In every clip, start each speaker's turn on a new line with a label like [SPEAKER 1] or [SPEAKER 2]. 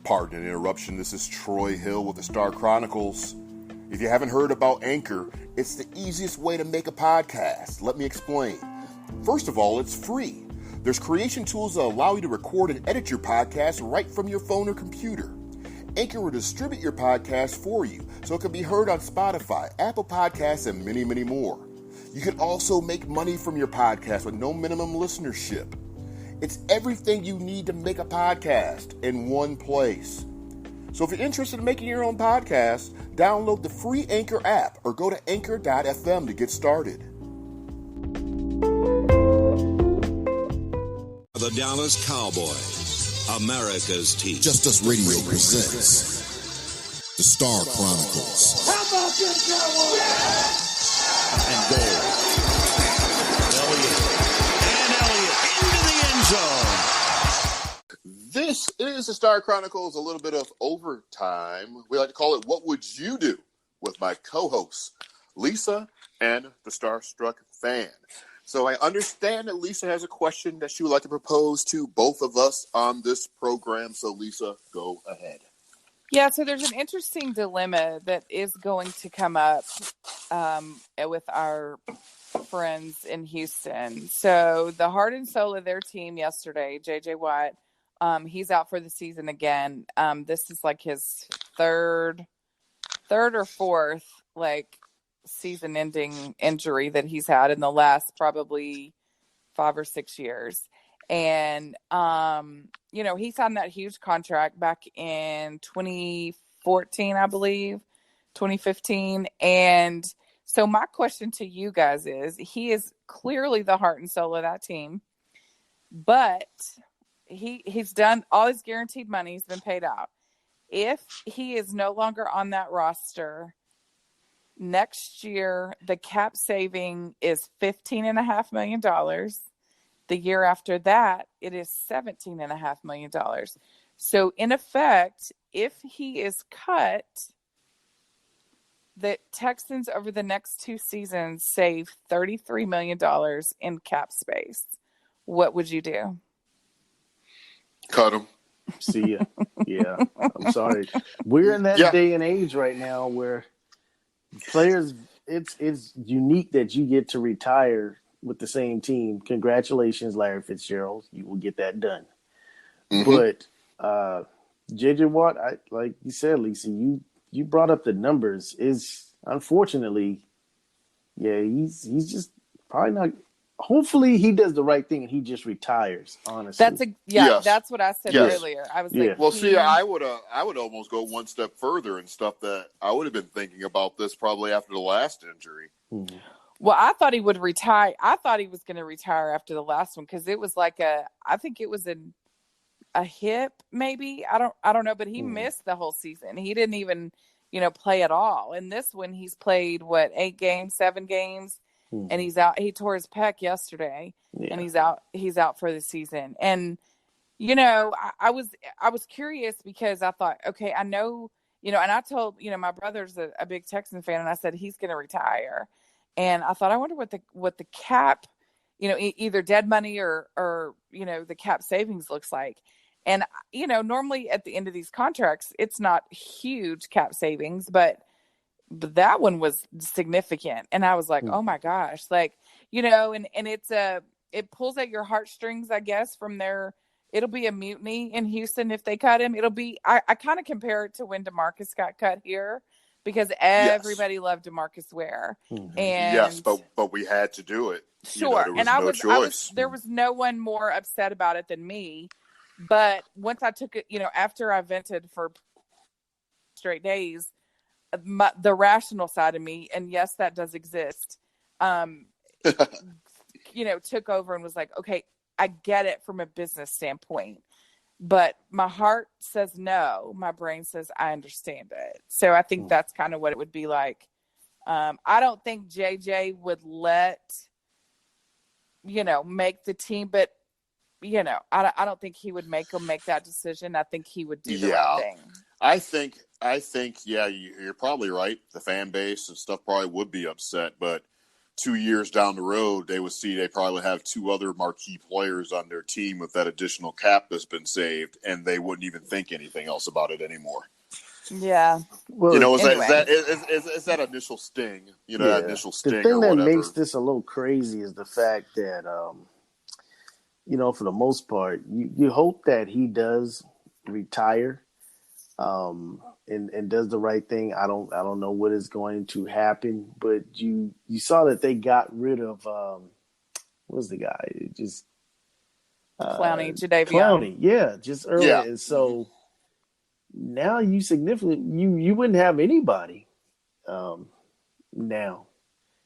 [SPEAKER 1] Pardon an interruption, this is Troy Hill with the Star Chronicles. If you haven't heard about Anchor, it's the easiest way to make a podcast. Let me explain. First of all, it's free. There's creation tools that allow you to record and edit your podcast right from your phone or computer. Anchor will distribute your podcast for you, so it can be heard on Spotify, Apple Podcasts, and many, many more. You can also make money from your podcast with no minimum listenership. It's everything you need to make a podcast in one place. So if you're interested in making your own podcast, download the free Anchor app or go to anchor.fm to get started.
[SPEAKER 2] The Dallas Cowboys, America's team.
[SPEAKER 3] Just Us Radio presents the Star Chronicles.
[SPEAKER 4] How about this, Cowboys?
[SPEAKER 2] Yeah! And goal. Elliott into the end zone.
[SPEAKER 1] This is the Star Chronicles, a little bit of overtime. We like to call it What Would You Do? With my co-hosts, Lisa and the Starstruck Fan. So I understand that Lisa has a question that she would like to propose to both of us on this program. So Lisa, go ahead.
[SPEAKER 5] Yeah, so there's an interesting dilemma that is going to come up with our friends in Houston. So the heart and soul of their team yesterday, J.J. Watt, he's out for the season again. This is like his third or fourth, season-ending injury that he's had in the last probably 5 or 6 years. And, he signed that huge contract back in 2014, I believe, 2015. And so my question to you guys is, he is clearly the heart and soul of that team, but he's done all his guaranteed money. He's been paid out. If he is no longer on that roster, next year, the cap saving is $15.5 million. The year after that, it is $17.5 million. So in effect, if he is cut, the Texans over the next 2 seasons save $33 million in cap space. What would you do?
[SPEAKER 1] Cut him.
[SPEAKER 6] See ya. Yeah, I'm sorry. We're in that day and age right now where players, it's unique that you get to retire with the same team. Congratulations, Larry Fitzgerald. You will get that done. Mm-hmm. But J.J. Watt, like you said, Lisa, you brought up the numbers. Is unfortunately, he's just probably not. Hopefully, he does the right thing and he just retires. Honestly,
[SPEAKER 5] that's what I said earlier. I was like,
[SPEAKER 1] well, see, I would almost go one step further and stuff that I would have been thinking about this probably after the last injury.
[SPEAKER 6] Mm-hmm.
[SPEAKER 5] Well, I thought he would retire. I thought he was going to retire after the last one because it was I think it was a hip, maybe. I don't know, but he missed the whole season. He didn't even, play at all. And this one, he's played 7 games. And he's out. He tore his pec yesterday, and he's out for the season. And I was curious because I thought, okay, I know, and I told my brother's a big Texan fan, and I said he's going to retire. And I thought, I wonder what the cap, either dead money or the cap savings looks like. And normally at the end of these contracts, it's not huge cap savings, but that one was significant. And I was like, oh my gosh, and it pulls at your heartstrings, I guess, from there. It'll be a mutiny in Houston if they cut him. It'll be, I kind of compare it to when DeMarcus got cut here because everybody loved DeMarcus Ware. Mm-hmm. And
[SPEAKER 1] yes, but we had to do it.
[SPEAKER 5] Sure. And there was no one more upset about it than me. But once I took it, after I vented for straight days, the rational side of me, and yes, that does exist, took over and was like, okay, I get it from a business standpoint, but my heart says no. My brain says I understand it. So I think that's kind of what it would be like. I don't think JJ would make the team, but I don't think he would make that decision. I think he would do the right thing.
[SPEAKER 1] I think, you're probably right. The fan base and stuff probably would be upset, but 2 years down the road, they would see they probably have 2 other marquee players on their team with that additional cap that's been saved, and they wouldn't even think anything else about it anymore.
[SPEAKER 5] Yeah.
[SPEAKER 6] Well,
[SPEAKER 1] You know,
[SPEAKER 5] anyway.
[SPEAKER 1] is that initial sting? You know, that initial sting
[SPEAKER 6] the thing
[SPEAKER 1] or
[SPEAKER 6] that
[SPEAKER 1] whatever.
[SPEAKER 6] makes this a little crazy is the fact that, you know, for the most part, you hope that he does retire, and does the right thing. I don't know what is going to happen, but you saw that they got rid of what was the guy? Just
[SPEAKER 5] Clowney, Jadeveon.
[SPEAKER 6] Clowney, yeah, just earlier.
[SPEAKER 1] Yeah.
[SPEAKER 6] And so now you wouldn't have anybody now.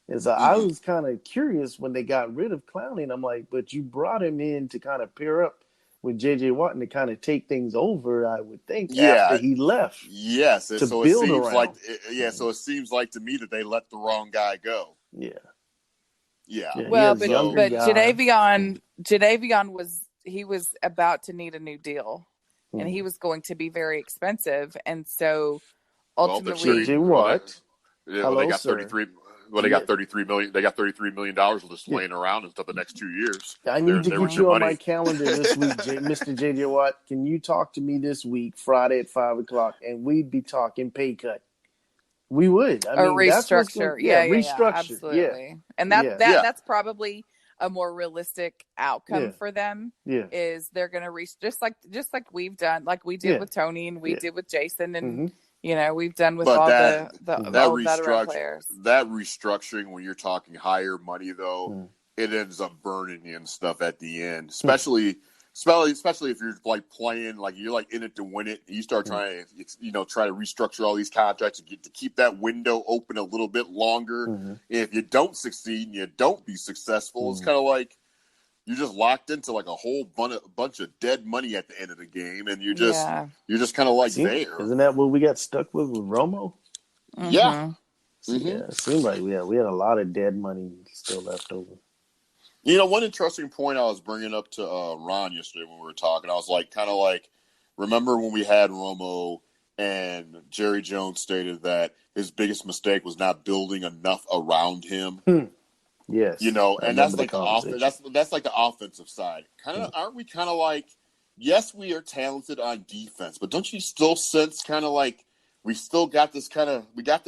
[SPEAKER 6] And so I was kind of curious when they got rid of Clowney, and I'm like, but you brought him in to kind of pair up with J.J. Watt and to kind of take things over, I would think, after he left.
[SPEAKER 1] Yes.
[SPEAKER 6] To
[SPEAKER 1] so
[SPEAKER 6] build
[SPEAKER 1] it seems
[SPEAKER 6] around.
[SPEAKER 1] so it seems like to me that they let the wrong guy go.
[SPEAKER 6] Yeah.
[SPEAKER 1] Yeah.
[SPEAKER 5] Well,
[SPEAKER 6] he has
[SPEAKER 5] but
[SPEAKER 6] younger guy.
[SPEAKER 5] Jadeveon was about to need a new deal, and he was going to be very expensive, and so ultimately,
[SPEAKER 6] J.J. Watt.
[SPEAKER 1] They got 33. Well, they got $33 million. They got $33 million just laying around until the next 2 years.
[SPEAKER 6] I need to get you on my calendar this week, Mr. J.J. Watt. Can you talk to me this week, Friday at 5:00, and we'd be talking pay cut. We would. I mean,
[SPEAKER 5] restructure.
[SPEAKER 6] Restructure.
[SPEAKER 5] Absolutely.
[SPEAKER 6] Yeah.
[SPEAKER 5] And that's probably a more realistic outcome for them.
[SPEAKER 6] Yeah.
[SPEAKER 5] Is they're going to just like we've done, like we did with Tony and we did with Jason, and you know, we've done with all the old veteran players.
[SPEAKER 1] That restructuring, when you're talking higher money, though, it ends up burning you and stuff at the end. Especially if you're like playing, like you're like in it to win it. You start trying to restructure all these contracts to keep that window open a little bit longer. If you don't succeed and you don't be successful, it's kind of like you're just locked into like a whole bunch of dead money at the end of the game, and you're just kind of like there.
[SPEAKER 6] Isn't that what we got stuck with Romo?
[SPEAKER 1] Yeah.
[SPEAKER 6] Yeah, it seemed like we had a lot of dead money still left over.
[SPEAKER 1] You know, one interesting point I was bringing up to Ron yesterday when we were talking, I was like, remember when we had Romo and Jerry Jones stated that his biggest mistake was not building enough around him.
[SPEAKER 6] Yes,
[SPEAKER 1] you know, and that's like the offense. That's like the offensive side. Aren't we kind of like? Yes, we are talented on defense, but don't you still sense kind of like we still got this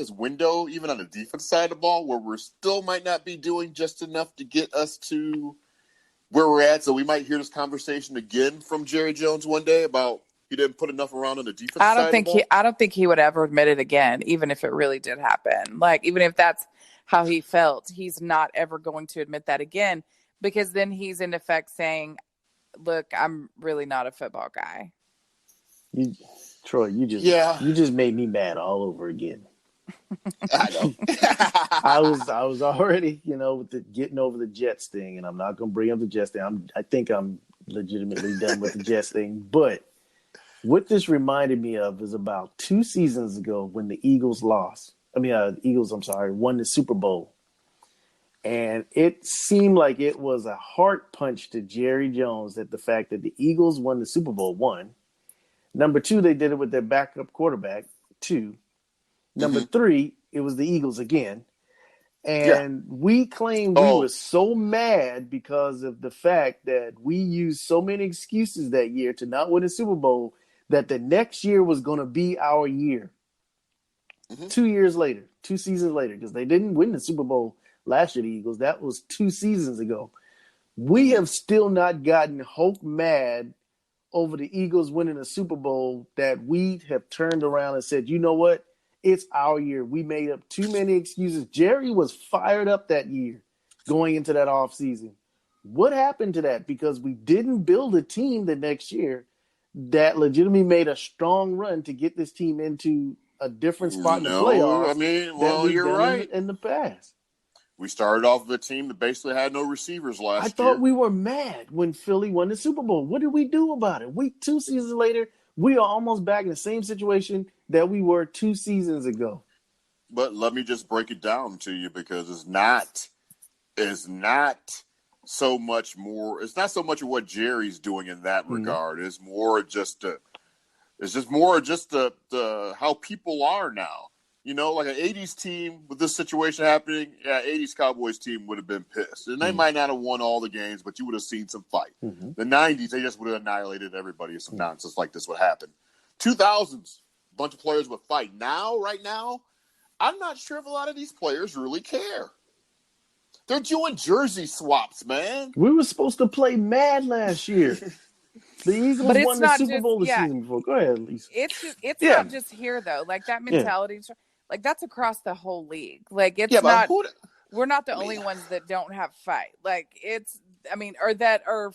[SPEAKER 1] window even on the defense side of the ball where we still might not be doing just enough to get us to where we're at. So we might hear this conversation again from Jerry Jones one day about he didn't put enough around on the defense side of the ball.
[SPEAKER 5] I don't think he would ever admit it again, even if it really did happen. Like, even if that's how he felt, he's not ever going to admit that again, because then he's in effect saying, look, I'm really not a football guy.
[SPEAKER 6] Troy, you just made me mad all over again.
[SPEAKER 1] I know.
[SPEAKER 6] I was already, with the getting over the Jets thing, and I'm not going to bring up the Jets thing. I think I'm legitimately done with the Jets thing. But what this reminded me of is about 2 seasons ago when the Eagles won the Super Bowl. And it seemed like it was a heart punch to Jerry Jones that the fact that the Eagles won the Super Bowl, 1. Number 2, they did it with their backup quarterback, 2. Number 3, it was the Eagles again. And we claimed we were so mad because of the fact that we used so many excuses that year to not win a Super Bowl that the next year was going to be our year. 2 years later, 2 seasons later, because they didn't win the Super Bowl last year, the Eagles. That was 2 seasons ago. We have still not gotten Hulk mad over the Eagles winning a Super Bowl that we have turned around and said, you know what? It's our year. We made up too many excuses. Jerry was fired up that year going into that offseason. What happened to that? Because we didn't build a team the next year that legitimately made a strong run to get this team into a different spot in the playoffs.
[SPEAKER 1] I mean, you're right.
[SPEAKER 6] In the past.
[SPEAKER 1] We started off with a team that basically had no receivers last year.
[SPEAKER 6] I thought we were mad when Philly won the Super Bowl. What did we do about it? 2 seasons later, we are almost back in the same situation that we were 2 seasons ago.
[SPEAKER 1] But let me just break it down to you, because it's not so much more. It's not so much of what Jerry's doing in that regard. It's more just the how people are now. like an 80s team with this situation happening, 80s Cowboys team would have been pissed. And they might not have won all the games, but you would have seen some fight. The 90s, they just would have annihilated everybody if some nonsense like this would happen. 2000s, a bunch of players would fight. Right now, I'm not sure if a lot of these players really care. They're doing jersey swaps, man.
[SPEAKER 6] We were supposed to play mad last year. The Eagles won the Super Bowl the season before. Go ahead, Lisa.
[SPEAKER 5] It's not just here though. Like that mentality, like that's across the whole league. Like it's not. We're not the only ones that don't have fight. Like or that are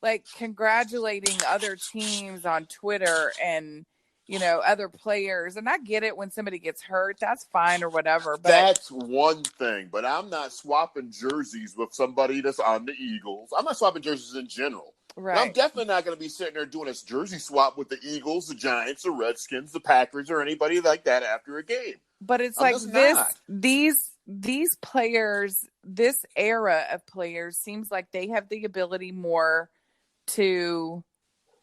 [SPEAKER 5] like congratulating other teams on Twitter and other players. And I get it when somebody gets hurt, that's fine or whatever. But
[SPEAKER 1] that's one thing. But I'm not swapping jerseys with somebody that's on the Eagles. I'm not swapping jerseys in general.
[SPEAKER 5] Right.
[SPEAKER 1] And I'm definitely not going to be sitting there doing a jersey swap with the Eagles, the Giants, the Redskins, the Packers, or anybody like that after a game.
[SPEAKER 5] But it's these players, this era of players seems like they have the ability more to,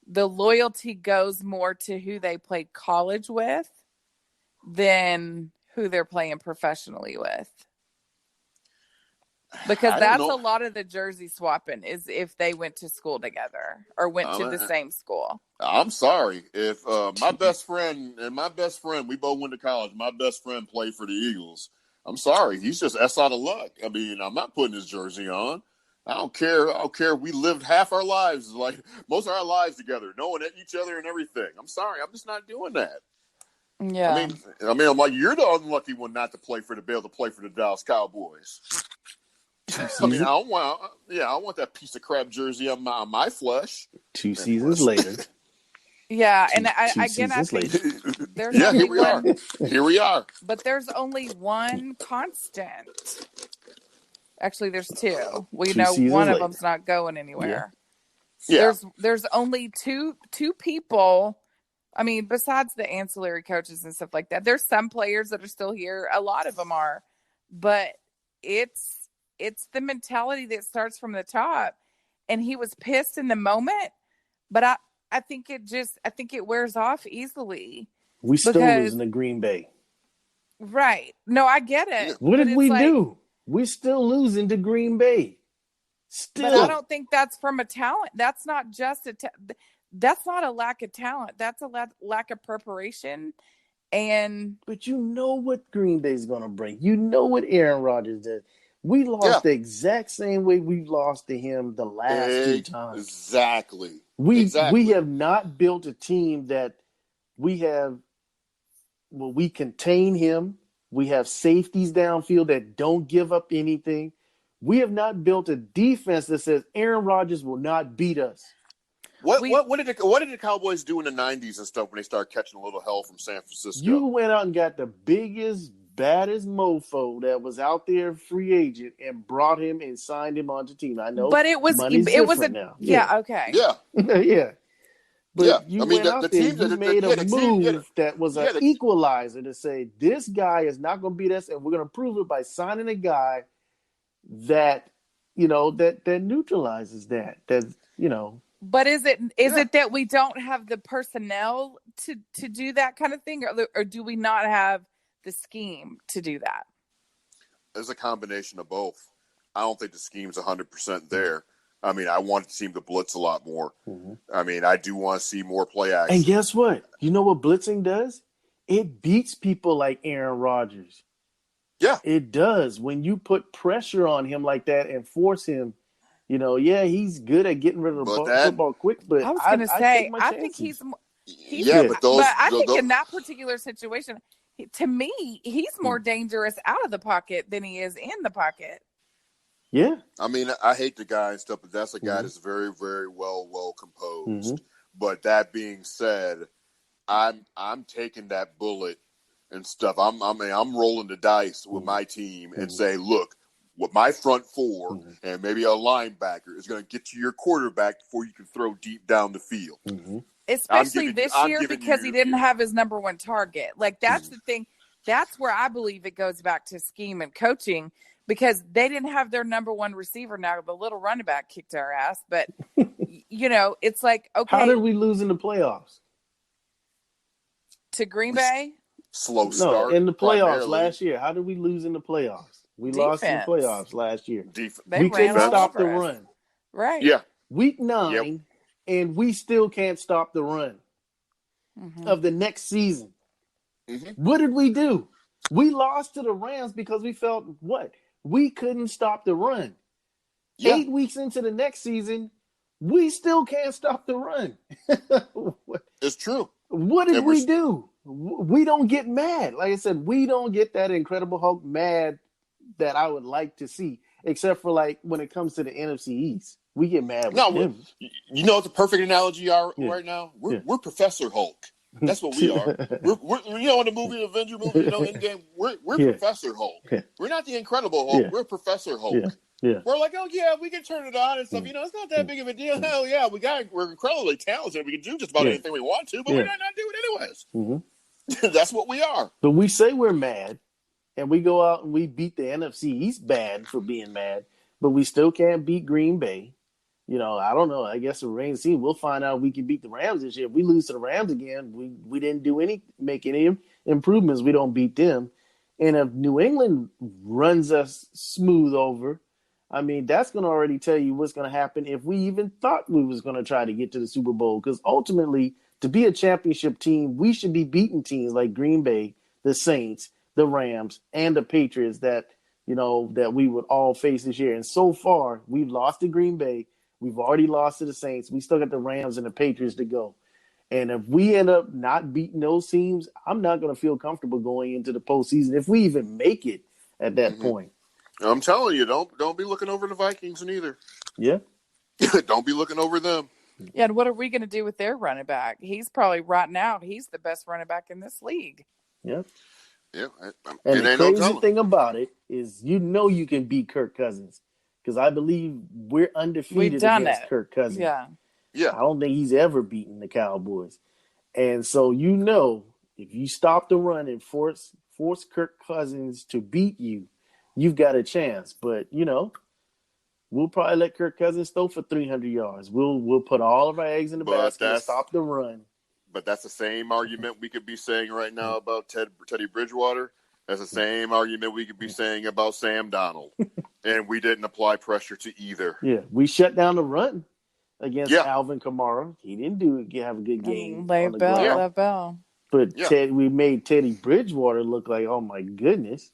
[SPEAKER 5] the loyalty goes more to who they played college with than who they're playing professionally with. Because that's a lot of the jersey swapping is if they went to school together or went to the same school.
[SPEAKER 1] I'm sorry. If my best friend, we both went to college. My best friend played for the Eagles. I'm sorry. He's just S out of luck. I mean, I'm not putting his jersey on. I don't care. We lived half our lives, like most of our lives together, knowing each other and everything. I'm sorry. I'm just not doing that.
[SPEAKER 5] Yeah.
[SPEAKER 1] I mean, I'm like, you're the unlucky one not to be able to play for the Dallas Cowboys. I mean, I want that piece of crap jersey on my flesh.
[SPEAKER 6] 2 seasons later.
[SPEAKER 5] Yeah, and I think there's
[SPEAKER 1] Here we are.
[SPEAKER 5] But there's only one constant. Actually, there's two. We know one of them's not going anywhere.
[SPEAKER 1] Yeah.
[SPEAKER 5] There's only two people. I mean, besides the ancillary coaches and stuff like that, there's some players that are still here. A lot of them are, but it's the mentality that starts from the top. And he was pissed in the moment, but I think it wears off easily.
[SPEAKER 6] We still losing to Green Bay.
[SPEAKER 5] Right. No, I get it.
[SPEAKER 6] What did we do? We're still losing to Green Bay. Still.
[SPEAKER 5] But I don't think that's from a talent. That's not just that's not a lack of talent. That's a lack of preparation.
[SPEAKER 6] But you know what Green Bay's going to bring. You know what Aaron Rodgers did. We lost the exact same way we lost to him the last 2 times.
[SPEAKER 1] Exactly.
[SPEAKER 6] We have not built a team that we contain him. We have safeties downfield that don't give up anything. We have not built a defense that says Aaron Rodgers will not beat us.
[SPEAKER 1] What did the Cowboys do in the 90s and stuff when they started catching a little hell from San Francisco?
[SPEAKER 6] You went out and got the biggest, baddest mofo that was out there, free agent, and brought him and signed him onto the team. I know,
[SPEAKER 5] but it was
[SPEAKER 6] now.
[SPEAKER 5] Okay.
[SPEAKER 1] Yeah.
[SPEAKER 6] Yeah. But you went out there, you made a move that was an equalizer to say, this guy is not going to beat us, and we're going to prove it by signing a guy that, that neutralizes that.
[SPEAKER 5] But is it that we don't have the personnel to do that kind of thing, or do we not have the scheme to do that?
[SPEAKER 1] There's a combination of both. I don't think the scheme's 100% there. I mean, I want the team to blitz a lot more. Mm-hmm. I mean, I do want to see more play action.
[SPEAKER 6] And guess what? You know what blitzing does? It beats people like Aaron Rodgers.
[SPEAKER 1] Yeah.
[SPEAKER 6] It does. When you put pressure on him like that and force him, he's good at getting rid of the football quick. But
[SPEAKER 5] I was going to say, I think he's but I think in that particular situation, to me, he's more dangerous out of the pocket than he is in the pocket.
[SPEAKER 6] Yeah.
[SPEAKER 1] I mean, I hate the guy and stuff, but that's a guy that's very, very well composed. Mm-hmm. But that being said, I'm taking that bullet and stuff. I'm rolling the dice with my team and say, look, with my front four and maybe a linebacker is going to get to your quarterback before you can throw deep down the field.
[SPEAKER 5] Mm-hmm. Especially this year because he didn't have his number one target. Like, that's the thing. That's where I believe it goes back to scheme and coaching, because they didn't have their number one receiver. Now the little running back kicked our ass, but it's like, okay.
[SPEAKER 6] How did we lose in the playoffs?
[SPEAKER 5] To Green Bay?
[SPEAKER 1] slow
[SPEAKER 6] No,
[SPEAKER 1] start.
[SPEAKER 6] in the playoffs
[SPEAKER 1] primarily.
[SPEAKER 6] last year, how did we lose in the playoffs? We lost in the
[SPEAKER 5] Defense.
[SPEAKER 6] playoffs last year.
[SPEAKER 5] They
[SPEAKER 6] We
[SPEAKER 5] ran
[SPEAKER 6] couldn't
[SPEAKER 5] all
[SPEAKER 6] stop the
[SPEAKER 5] over us.
[SPEAKER 6] run.
[SPEAKER 5] Right.
[SPEAKER 1] Yeah.
[SPEAKER 6] Week 9, and we still can't stop the run of the next season. What did we do? We lost to the Rams because we felt what? We couldn't stop the run.
[SPEAKER 1] Yeah.
[SPEAKER 6] 8 weeks into the next season, we still can't stop the run.
[SPEAKER 1] It's true.
[SPEAKER 6] What did we do? We don't get mad. Like I said, we don't get that Incredible Hulk mad that I would like to see, except for like when it comes to the NFC East. We get mad with him.
[SPEAKER 1] You know, it's a perfect analogy right now. We're Professor Hulk. That's what we are. We're you know, in the movie, the Avenger movie, you know, Endgame, we're Professor Hulk. We're not the Incredible Hulk. We're Professor Hulk. We're like, oh yeah, we can turn it on and stuff. You know, it's not that big of a deal. Hell yeah, we're incredibly talented. We can do just about anything we want to, but we're not do it anyways. That's what we are.
[SPEAKER 6] But we say we're mad, and we go out and we beat the NFC East bad for being mad, but we still can't beat Green Bay. You know, I don't know. I guess the rain season, we'll find out if we can beat the Rams this year. If we lose to the Rams again, we didn't make any improvements. We don't beat them. And if New England runs us smooth over, I mean, that's going to already tell you what's going to happen if we even thought we was going to try to get to the Super Bowl. Because ultimately, to be a championship team, we should be beating teams like Green Bay, the Saints, the Rams, and the Patriots that we would all face this year. And so far, we've lost to Green Bay. We've already lost to the Saints. We still got the Rams and the Patriots to go. And if we end up not beating those teams, I'm not going to feel comfortable going into the postseason if we even make it at that point.
[SPEAKER 1] I'm telling you, don't be looking over the Vikings neither.
[SPEAKER 6] Yeah.
[SPEAKER 1] Don't be looking over them.
[SPEAKER 5] Yeah, and what are we going to do with their running back? He's probably right now, he's the best running back in this league.
[SPEAKER 6] Yeah.
[SPEAKER 1] Yeah.
[SPEAKER 6] And the crazy thing about it is you can beat Kirk Cousins. Because I believe we're undefeated against Kirk Cousins.
[SPEAKER 5] Yeah.
[SPEAKER 6] I don't think he's ever beaten the Cowboys. And so if you stop the run and force Kirk Cousins to beat you, you've got a chance. But, we'll probably let Kirk Cousins throw for 300 yards. We'll put all of our eggs in the basket and stop the run.
[SPEAKER 1] But that's the same argument we could be saying right now about Teddy Bridgewater. That's the same argument we could be saying about Sam Darnold. And we didn't apply pressure to either.
[SPEAKER 6] Yeah, we shut down the run against Alvin Kamara. He didn't have a good game.
[SPEAKER 5] Bell.
[SPEAKER 6] But we made Teddy Bridgewater look like, oh my goodness.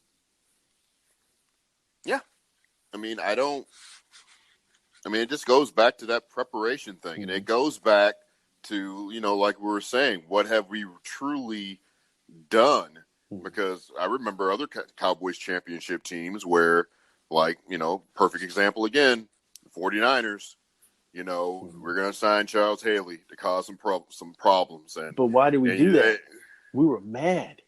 [SPEAKER 1] Yeah. I mean, it just goes back to that preparation thing. And it goes back to, like we were saying, what have we truly done? Because I remember other Cowboys championship teams where, perfect example again, the 49ers, we're going to sign Charles Haley to cause some problems.
[SPEAKER 6] But why did we do that? We were mad.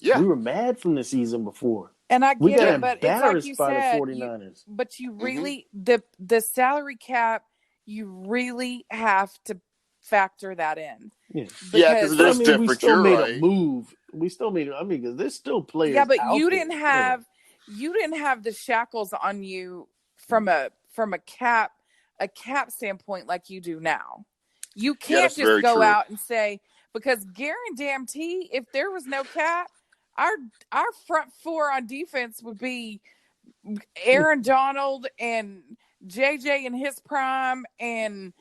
[SPEAKER 6] Yeah. We were mad from the season before.
[SPEAKER 5] And I get it, but it's like you said,
[SPEAKER 6] the 49ers.
[SPEAKER 5] But you really, the salary cap, you really have to factor that in.
[SPEAKER 6] Yeah,
[SPEAKER 1] because it's different.
[SPEAKER 6] We still made a move. We still made. Because there's still players.
[SPEAKER 5] Yeah, but you didn't have the shackles on you from a cap standpoint like you do now. You can't just go out and say, because guarantee if there was no cap, our front four on defense would be Aaron Donald and JJ in his prime, and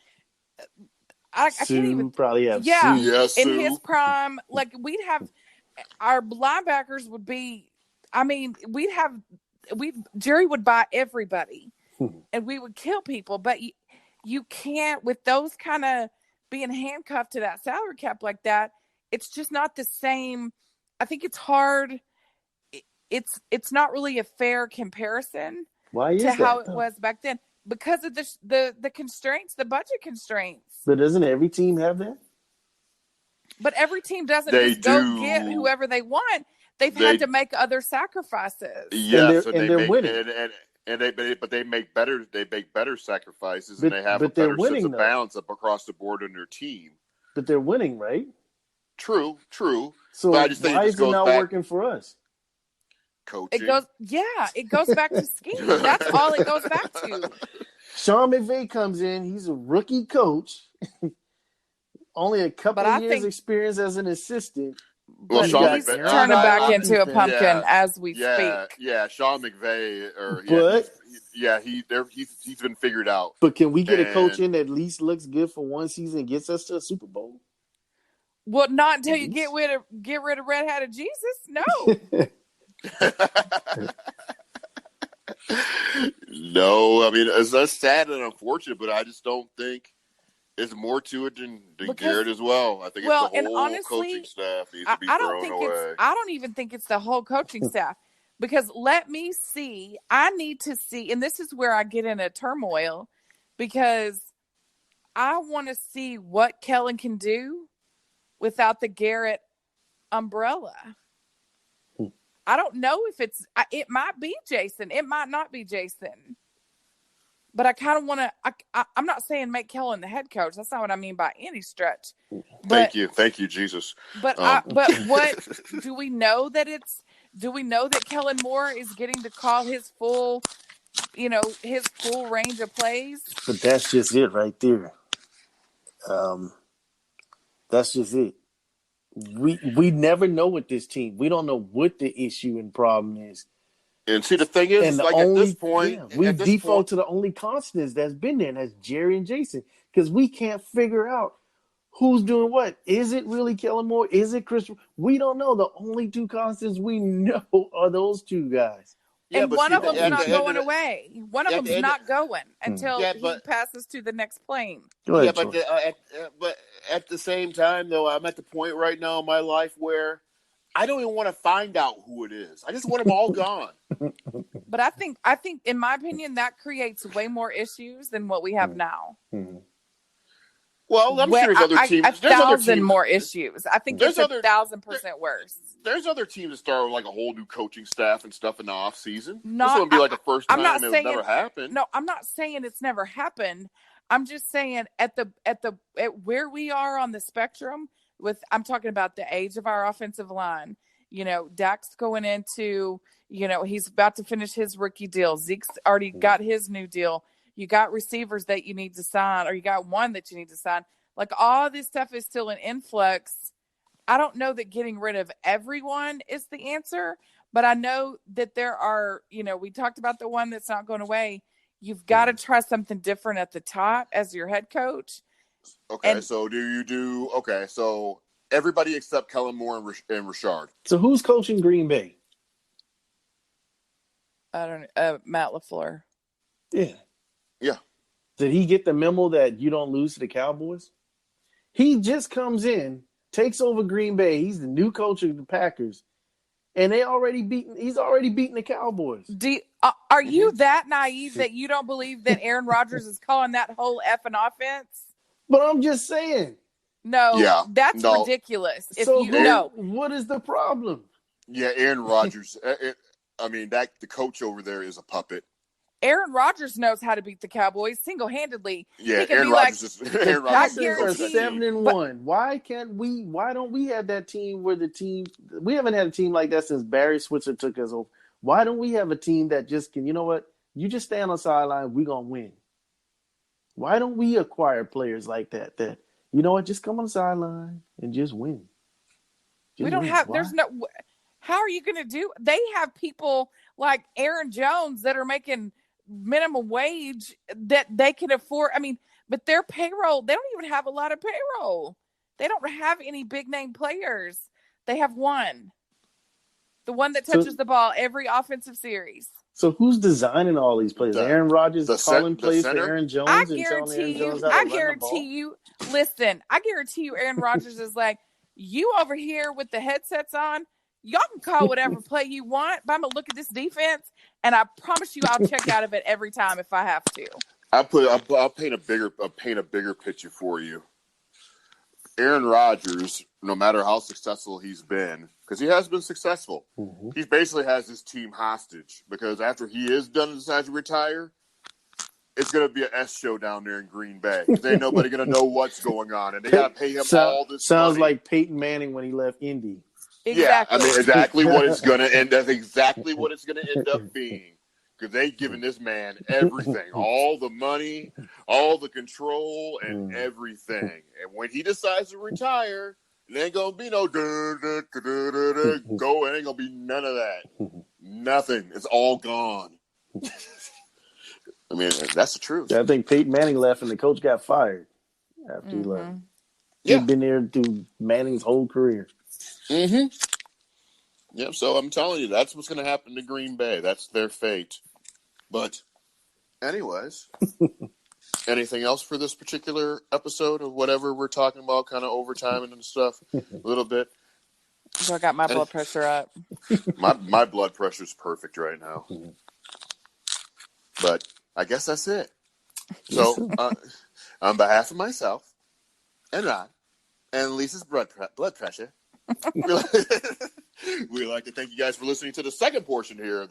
[SPEAKER 5] I can't even
[SPEAKER 6] probably have
[SPEAKER 5] Sue. In his prime. Like we'd have our linebackers would be. I mean, Jerry would buy everybody, and we would kill people. But you can't with those kind of being handcuffed to that salary cap like that. It's just not the same. I think it's hard. It's not really a fair comparison to how it was back then because of the constraints, the budget constraints.
[SPEAKER 6] But doesn't every team have that?
[SPEAKER 5] But every team doesn't go get whoever they want. They've had to make other sacrifices.
[SPEAKER 1] Yes,
[SPEAKER 6] and they're winning.
[SPEAKER 1] But they make better sacrifices, and they have a better sense of balance up across the board in their team.
[SPEAKER 6] But they're winning, right?
[SPEAKER 1] True.
[SPEAKER 6] So
[SPEAKER 1] but I just think
[SPEAKER 6] why is it not working for us?
[SPEAKER 1] Coaching.
[SPEAKER 5] It goes back to scheme. That's all it goes back to.
[SPEAKER 6] Sean McVay comes in. He's a rookie coach. Only a couple of years experience as an assistant.
[SPEAKER 1] Well,
[SPEAKER 5] but
[SPEAKER 1] Sean
[SPEAKER 5] he's
[SPEAKER 1] McVay,
[SPEAKER 5] turning back
[SPEAKER 6] on
[SPEAKER 5] into a
[SPEAKER 6] defense.
[SPEAKER 5] pumpkin as we
[SPEAKER 1] yeah,
[SPEAKER 5] speak.
[SPEAKER 1] yeah. Sean McVay,
[SPEAKER 6] But-
[SPEAKER 1] he's been figured out.
[SPEAKER 6] But can we get a coach
[SPEAKER 1] And-
[SPEAKER 6] in that at least looks good for one season and gets us to a Super Bowl?
[SPEAKER 5] Well, not until you get rid of Red-Hatted Jesus. No.
[SPEAKER 1] No, I mean that's sad and unfortunate, but I just don't think there's more to it than Garrett as well. I think it's the whole coaching staff needs to be thrown away.
[SPEAKER 5] I don't even think it's the whole coaching staff, because let me see. I need to see, and this is where I get in a turmoil, because I want to see what Kellen can do without the Garrett umbrella. I don't know if it might be Jason. It might not be Jason. But I kind of want to, I'm not saying make Kellen the head coach. That's not what I mean by any stretch.
[SPEAKER 1] Thank you, Jesus.
[SPEAKER 5] But but what, do we know that Kellen Moore is getting to call his full range of plays?
[SPEAKER 6] But that's just it right there. That's just it. We never know with this team. We don't know what the issue and problem is.
[SPEAKER 1] And see, the thing is, like at this point,
[SPEAKER 6] we default to the only constants that's been there, and that's Jerry and Jason, because we can't figure out who's doing what. Is it really Kellen Moore? Is it Chris? We don't know. The only two constants we know are those two guys.
[SPEAKER 5] Yeah, and one of them's not going away. One of them's not going until he passes to the next plane.
[SPEAKER 1] Yeah, but at the same time, though, I'm at the point right now in my life where I don't even want to find out who it is. I just want them all gone.
[SPEAKER 5] But I think, in my opinion, that creates way more issues than what we have now.
[SPEAKER 6] Mm-hmm.
[SPEAKER 1] Well, I'm sure there's other teams.
[SPEAKER 5] There's 1,000 more issues. I think it's 1,000% worse.
[SPEAKER 1] There's other teams that start with like a whole new coaching staff and stuff in the off season. This would be like the first time it's never happened.
[SPEAKER 5] No, I'm not saying it's never happened. I'm just saying at where we are on the spectrum. I'm talking about the age of our offensive line. Dak's going into, he's about to finish his rookie deal. Zeke's already got his new deal. You got receivers that you need to sign, or you got one that you need to sign. Like, all this stuff is still in influx. I don't know that getting rid of everyone is the answer, but I know that there are, we talked about the one that's not going away. You've got to try something different at the top as your head coach.
[SPEAKER 1] Okay, so everybody except Kellen Moore and Richard.
[SPEAKER 6] So who's coaching Green Bay?
[SPEAKER 5] I don't know. Matt LaFleur.
[SPEAKER 6] Yeah.
[SPEAKER 1] Yeah.
[SPEAKER 6] Did he get the memo that you don't lose to the Cowboys? He just comes in, takes over Green Bay. He's the new coach of the Packers. And he's already beaten the Cowboys.
[SPEAKER 5] Are you that naive that you don't believe that Aaron Rodgers is calling that whole effing offense?
[SPEAKER 6] But I'm just saying.
[SPEAKER 5] No, that's ridiculous.
[SPEAKER 6] What is the problem?
[SPEAKER 1] Yeah, Aaron Rodgers. The coach over there is a puppet.
[SPEAKER 5] Aaron Rodgers knows how to beat the Cowboys single-handedly.
[SPEAKER 1] Yeah, Aaron Rodgers is
[SPEAKER 6] 7-1. Why don't we have that team where we haven't had a team like that since Barry Switzer took us over. Why don't we have a team that just can, you know what? You just stand on the sideline, we're going to win. Why don't we acquire players like that, you know what, just come on the sideline and just win?
[SPEAKER 5] How are you going to do? They have people like Aaron Jones that are making minimum wage that they can afford. But their payroll, they don't even have a lot of payroll. They don't have any big name players. They have one. The one that touches the ball every offensive series.
[SPEAKER 6] So who's designing all these plays? Aaron Rodgers is calling plays for Aaron Jones. I guarantee
[SPEAKER 5] you, Aaron Rodgers is like, you over here with the headsets on, y'all can call whatever play you want, but I'm going to look at this defense, and I promise you I'll check out of it every time if I have to.
[SPEAKER 1] I'll paint a bigger picture for you. Aaron Rodgers, no matter how successful he's been, because he has been successful, he basically has his team hostage, because after he is done and decides to retire, it's going to be an S show down there in Green Bay. There ain't nobody going to know what's going on, and they got to pay him all this
[SPEAKER 6] Sounds
[SPEAKER 1] money.
[SPEAKER 6] like Peyton Manning when he left Indy.
[SPEAKER 5] Exactly.
[SPEAKER 1] Yeah, exactly what it's going to end. That's exactly what it's going to end up being, because they've given this man everything, all the money, all the control, and everything. And when he decides to retire, It ain't gonna be no go. It ain't gonna be none of that. Nothing. It's all gone. I mean, that's the truth.
[SPEAKER 6] I think Peyton Manning left and the coach got fired after he left. He'd been there through Manning's whole career.
[SPEAKER 1] Mm-hmm. Yep. So I'm telling you, that's what's going to happen to Green Bay. That's their fate. But, anyways, anything else for this particular episode of whatever we're talking about, kind of overtime and stuff, a little bit?
[SPEAKER 5] So I got my blood pressure up.
[SPEAKER 1] My blood pressure's perfect right now. But I guess that's it. So, on behalf of myself and Ron and Lisa's blood pressure, we'd like to thank you guys for listening to the second portion here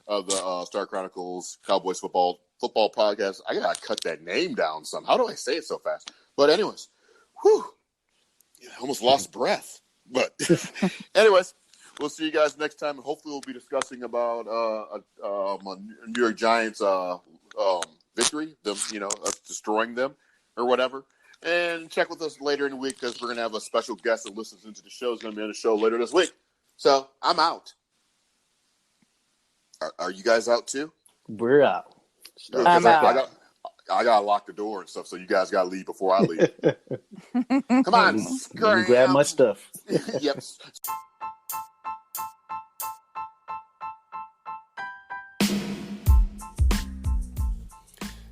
[SPEAKER 1] of the Star Chronicles Cowboys football podcast. I gotta cut that name down some. How do I say it so fast? But anyways, I almost lost breath. But anyways, we'll see you guys next time. Hopefully, we'll be discussing about a New York Giants victory, them us destroying them or whatever. And check with us later in the week because we're gonna have a special guest that listens into the show. Is gonna be on the show later this week. So I'm out. Are you guys out too?
[SPEAKER 6] We're out.
[SPEAKER 5] I'm out.
[SPEAKER 1] I gotta lock the door and stuff, so you guys gotta leave before I leave. Come on,
[SPEAKER 6] grab my stuff.
[SPEAKER 1] Yep.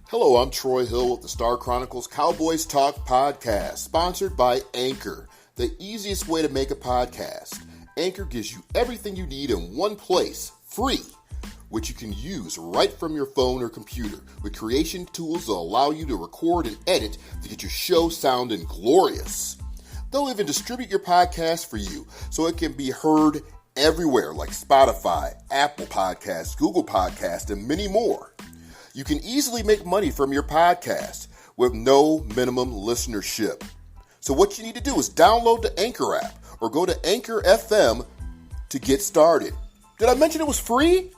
[SPEAKER 1] Hello, I'm Troy Hill with the Star Chronicles Cowboys Talk podcast, sponsored by Anchor, the easiest way to make a podcast. Anchor gives you everything you need in one place, free, which you can use right from your phone or computer with creation tools that allow you to record and edit to get your show sounding glorious. They'll even distribute your podcast for you so it can be heard everywhere like Spotify, Apple Podcasts, Google Podcasts, and many more. You can easily make money from your podcast with no minimum listenership. So what you need to do is download the Anchor app or go to Anchor FM to get started. Did I mention it was free?